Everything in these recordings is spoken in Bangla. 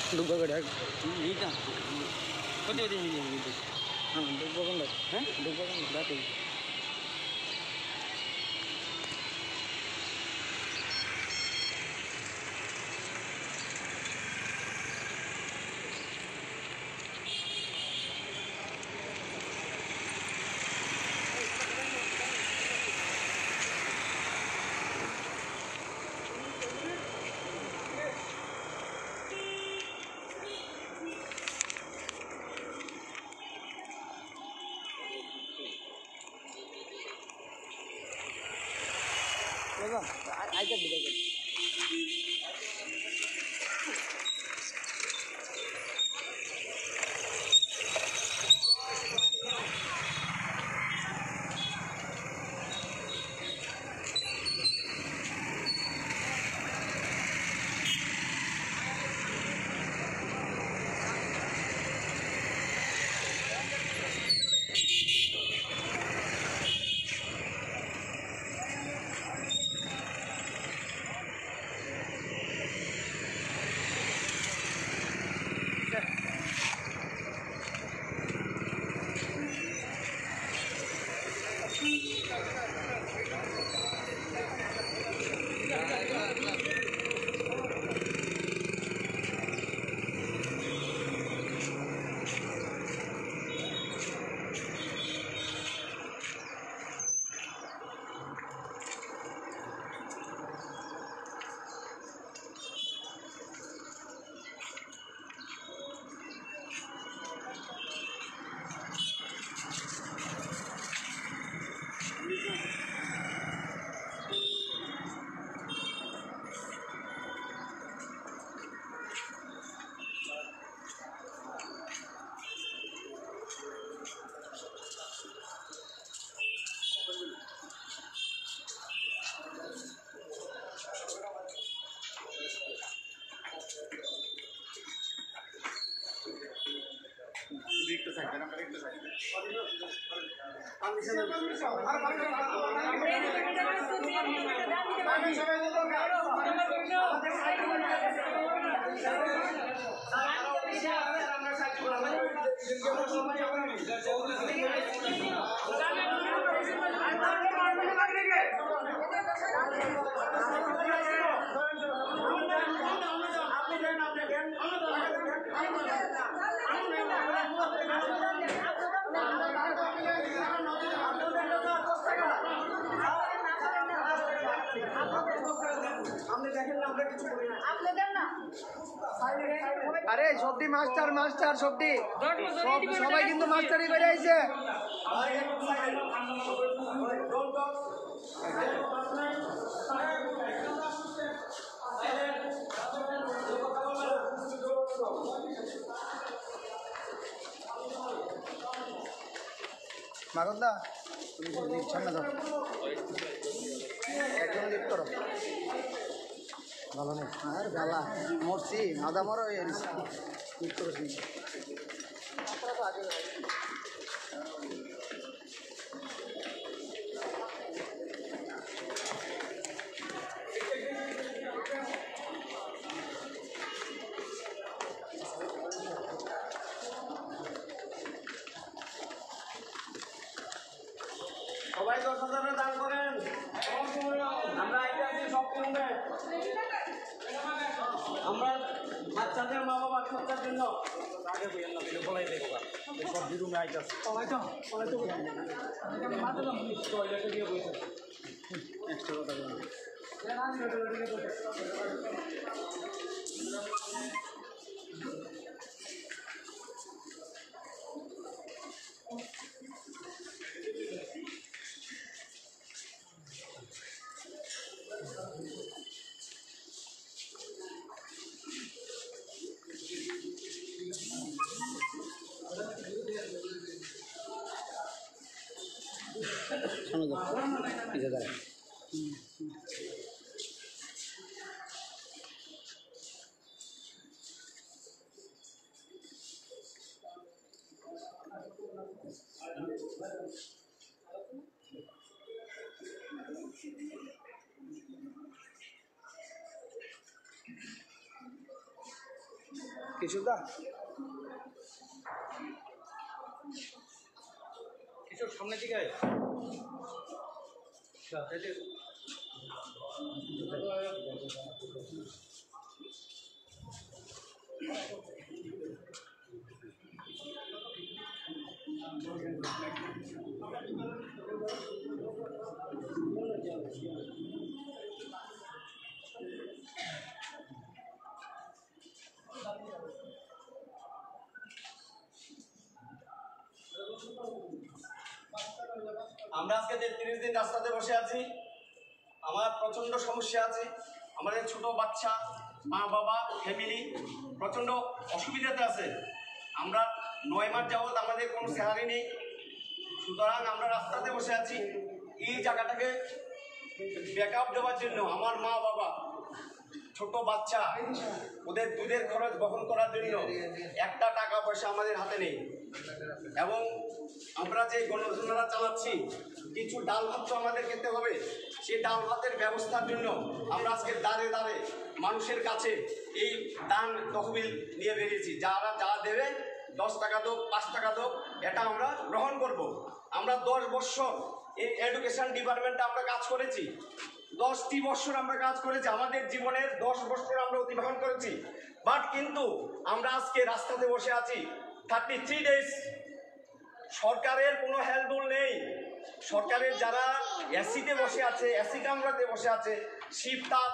ದುಬ್ಬ ಕಡೆ ಈಗ ಕೊಟ್ಟಿದ್ದೀವಿ ಇದು ಹಾಂ ದುಬ್ಬ ಬಂದ ಹಾಂ ದುಬ್ಬ ಬಂದ ದಾಟಿ ಆಯ್ತು ಬಿಡೋದು আরে সবটি মাস্টার মাস্টার সবটি সবাই কিন্তু মাস্টারই করে আইছে মাগদা তুমি সামনে দাও একজন লিফট করো ভালো নেই আর গালা মরছি আদা মরো লিফট করিস সবাই 10,000 দান করেন আমরা সব কিনবে আমরা বাচ্চাদের মা বাবার খরচার জন্য আগে বইয়েন না দিলে বলাই দেবো সব রুমে আইতাছে টয়লেটে গিয়ে বইতে এক্সট্রা কথা বলুন কিছুটা কিছুর সামনের দিকে আয়। আমরা আজকে ৩৩ দিন রাস্তাতে বসে আছি। আমার প্রচণ্ড সমস্যা আছে। আমাদের ছোট বাচ্চা, মা বাবা, ফ্যামিলি প্রচণ্ড অসুবিধাতে আছে। আমরা ৯ মাস যাবৎ আমাদের কোনো স্যালারি নেই, সুতরাং আমরা রাস্তাতে বসে আছি। এই জায়গাটাকে ব্যাকআপ দেওয়ার জন্য আমার মা বাবা, ছোট বাচ্চা, ওদের দুধের খরচ বহন করার জন্য একটা টাকা পয়সা আমাদের হাতে নেই। এবং আমরা যে গণযোজনা চালাচ্ছি, কিছু ডাল ভাত তো আমাদের খেতে হবে। সেই ডাল ভাতের ব্যবস্থার জন্য আমরা আজকে দাঁড়ে দাঁড়ে মানুষের কাছে এই দান তহবিল নিয়ে বেরিয়েছি। যারা যা দেবে 10 টাকা দোক, 5 টাকা দোক, এটা আমরা গ্রহণ করব। আমরা 10 বছর এই এডুকেশন ডিপার্টমেন্টে আমরা কাজ করেছি। 10টি বছর আমরা কাজ করেছি। আমাদের জীবনের 10 বছর আমরা অতিবাহন করেছি। বাট কিন্তু আমরা আজকে রাস্তাতে বসে আছি 33 ডেজ। সরকারের কোনো হেল্পডুল নেই। সরকারের যারা এসিতে বসে আছে, এসি কামরাতে বসে আছে, শীত তাপ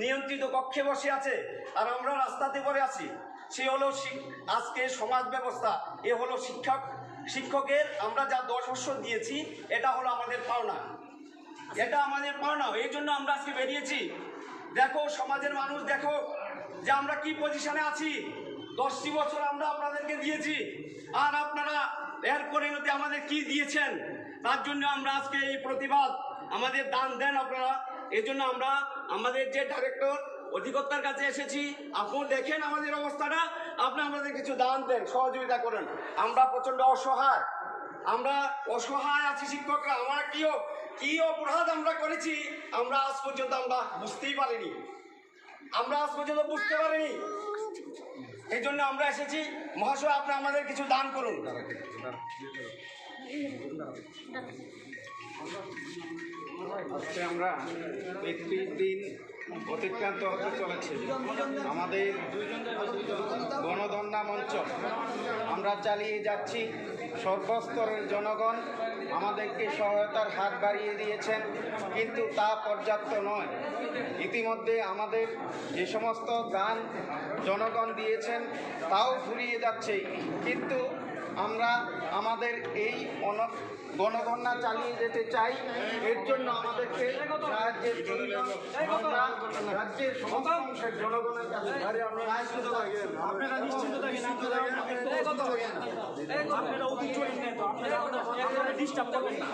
নিয়ন্ত্রিত কক্ষে বসে আছে, আর আমরা রাস্তাতে পড়ে আছি। সে হলো আজকে সমাজ ব্যবস্থা। এ হলো শিক্ষকের আমরা যা 10 বছর দিয়েছি, এটা হলো আমাদের পাওনা। এটা আমাদের পাওনা। এই জন্য আমরা আজকে বেরিয়েছি। দেখো সমাজের মানুষ, দেখো যে আমরা কি পজিশনে আছি। 10টি বছর আমরা আপনাদেরকে দিয়েছি, আর আপনারা এর পরিণতি আমাদের কি দিয়েছেন, তার জন্য আমরা আজকে এই প্রতিবাদ। আমাদের দান দেন আপনারা। এই জন্য আমরা আমাদের যে ডাইরেক্টর অধিকর্তার কাছে এসেছি। আপনি দেখেন আমাদের অবস্থাটা, আপনি আমাদের কিছু দান দেন, সহযোগিতা করেন। আমরা প্রচণ্ড অসহায়, আমরা অসহায় আছি শিক্ষকরা। আমরা কি অপরাধ আমরা করেছি, আমরা আজ পর্যন্ত আমরা বুঝতেই পারিনি। এই জন্য আমরা এসেছি। মহাশয়, আপনি আমাদের কিছু দান করুন। আজকে আমরা 31 দিন অতিক্রান্ত হতে চলেছে। আমাদের গণধর্ণা মঞ্চ আমরা চালিয়ে যাচ্ছি। সর্বস্তরের জনগণ আমাদেরকে সহায়তার হাত বাড়িয়ে দিয়েছেন, কিন্তু তা পর্যাপ্ত নয়। ইতিমধ্যে আমাদের যে সমস্ত দান জনগণ দিয়েছেন তাও ফুরিয়ে যাচ্ছে, কিন্তু আমরা আমাদের এই গণধর্ণা চালিয়ে যেতে চাই। এর জন্য আমাদেরকে রাজ্যের সমস্ত অংশের জনগণের কাছে আপনারা নিশ্চিন্ত থাকেন, আপনারা অতি চলেন না তো, আপনারা ডিস্টার্ব করবেন না।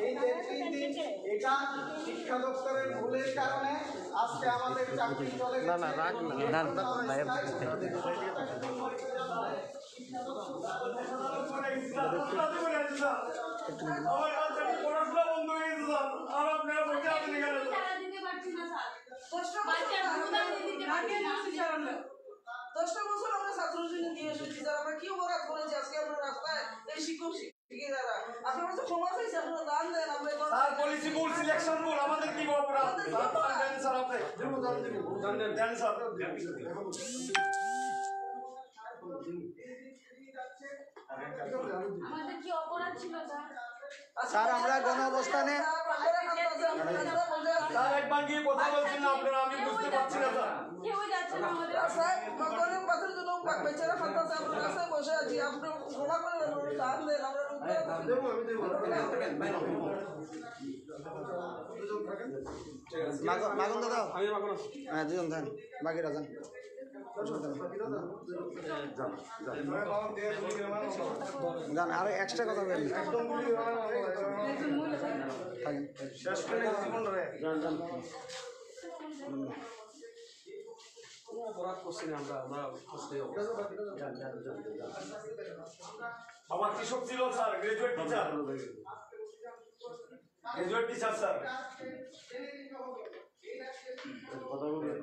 এই 33 দিন এটা শিক্ষা দপ্তরের ভুলের কারণে আজকে আমাদের চাকরি চলে গেছে। না রাখ না দশটা বছর আমরা ছাত্রজীবন দিয়ে এসেছি, স্যার আমরা কি অপরাধ করেছি আজকে আমরা রাস্তায় এই শিক্ষক শিক্ষিকারা? আপনারা তো সমাজ হয়েছে, আপনারা দান দেন। আমরা sir policy rule, selection rule, আমাদের কি অপরাধ? দেন স্যার, আপনি দেন স্যার। আমাদের কি অপরাধ ছিল স্যার? স্যার আমরা গণ অবস্থানে স্যার একবার গিয়ে কথা বলছেন না আপনারা, আমি বুঝতে পারছি না স্যার। কেউ যাচ্ছে না আমাদের রাস্তায় ভগবানের পাশের জন্য বেচারা ফাঁকা আমরা রাস্তায় বসে আছি। আপনারা ক্ষমা করে দান দেন, আমরা মাগুন দাদা, হ্যাঁ দুজন যান, বাকিরা যান। যান, আরো এক্সট্রা কথা বলেন। আমার কৃষক ছিল sir, graduate teacher. Graduate teacher sir. কথা বলবেন।